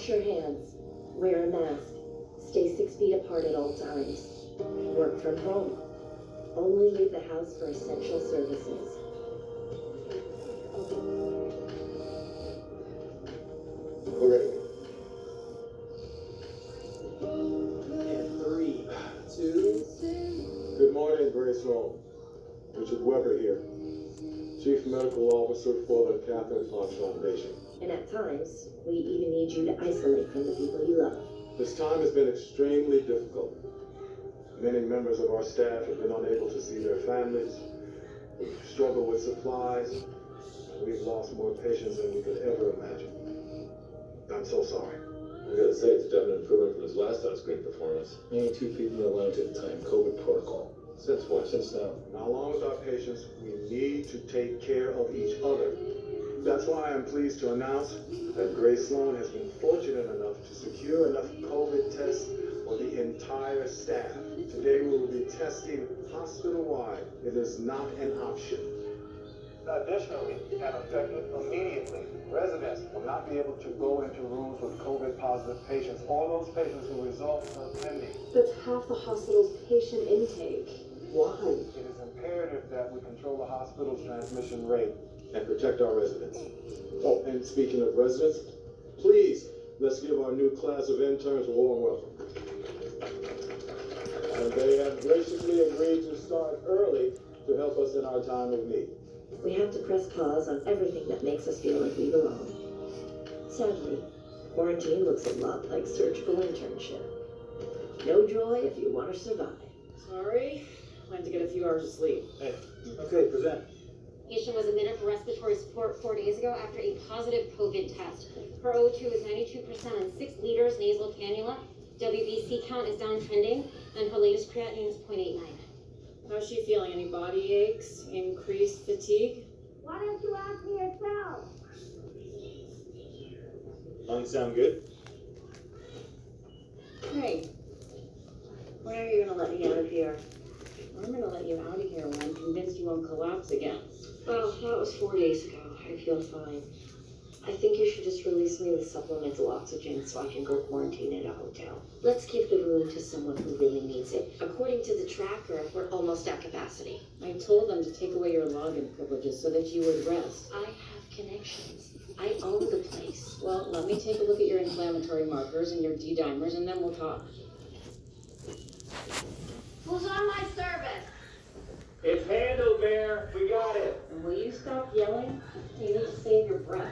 Wash your hands. Wear a mask. Stay 6 feet apart at all times. Work from home. Only leave the house for essential services. We're ready. And 3, 2. Good morning, Grace Sloan. Richard Weber here, Chief Medical Officer for the Catherine Fox Foundation. And at times, we even need you to isolate from the people you love. This time has been extremely difficult. Many members of our staff have been unable to see their families. We've struggled with supplies, and we've lost more patients than we could ever imagine. I'm so sorry. I gotta say, it's a definite improvement from his last time's great performance. Only 2 people in the lounge at a time. COVID protocol. Since when? Since now. Now, along with our patients, we need to take care of each other. That's why I'm pleased to announce that Grace Sloan has been fortunate enough to secure enough COVID tests for the entire staff. Today we will be testing hospital-wide. It is not an option. Additionally, and effective immediately, residents will not be able to go into rooms with COVID-positive patients. All those patients who results are pending. That's half the hospital's patient intake. Why? It is imperative that we control the hospital's transmission rate and protect our residents. Oh, and speaking of residents, please, let's give our new class of interns a warm welcome. And they have graciously agreed to start early to help us in our time of need. We have to press pause on everything that makes us feel like we belong. Sadly, quarantine looks a lot like surgical internship. No joy if you want to survive. Sorry, plan to get a few hours of sleep. Hey, okay, present. Patient was admitted for respiratory support 4 days ago after a positive COVID test. Her O2 is 92% on 6 liters nasal cannula. WBC count is downtrending, and her latest creatinine is 0.89. How's she feeling? Any body aches? Increased fatigue? Why don't you ask me yourself? Lungs sound good? Hey, when are you gonna let me out of here? I'm gonna let you out of here when I'm convinced you won't collapse again. Well, that was 4 days ago. I feel fine. I think you should just release me with supplemental oxygen so I can go quarantine at a hotel. Let's give the room to someone who really needs it. According to the tracker, we're almost at capacity. I told them to take away your login privileges so that you would rest. I have connections. I own the place. Well, let me take a look at your inflammatory markers and your D-dimers, and then we'll talk. Who's on my service? It's handled, Mayor. We got it. And will you stop yelling? You need to save your breath.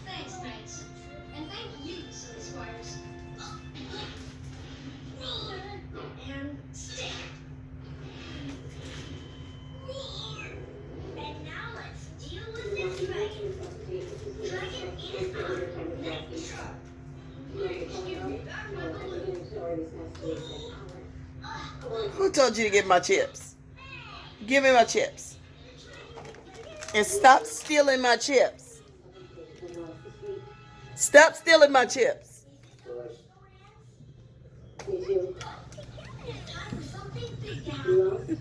Thanks, Knights. And thank you, Silly Squires. Roar and stick. Roar. And now let's deal with this dragon. Dragon in our next truck. Please give me back my balloon. Who told you to get my chips? Give me my chips. And stop stealing my chips. Stop stealing my chips. Me too. Time for something big to happen.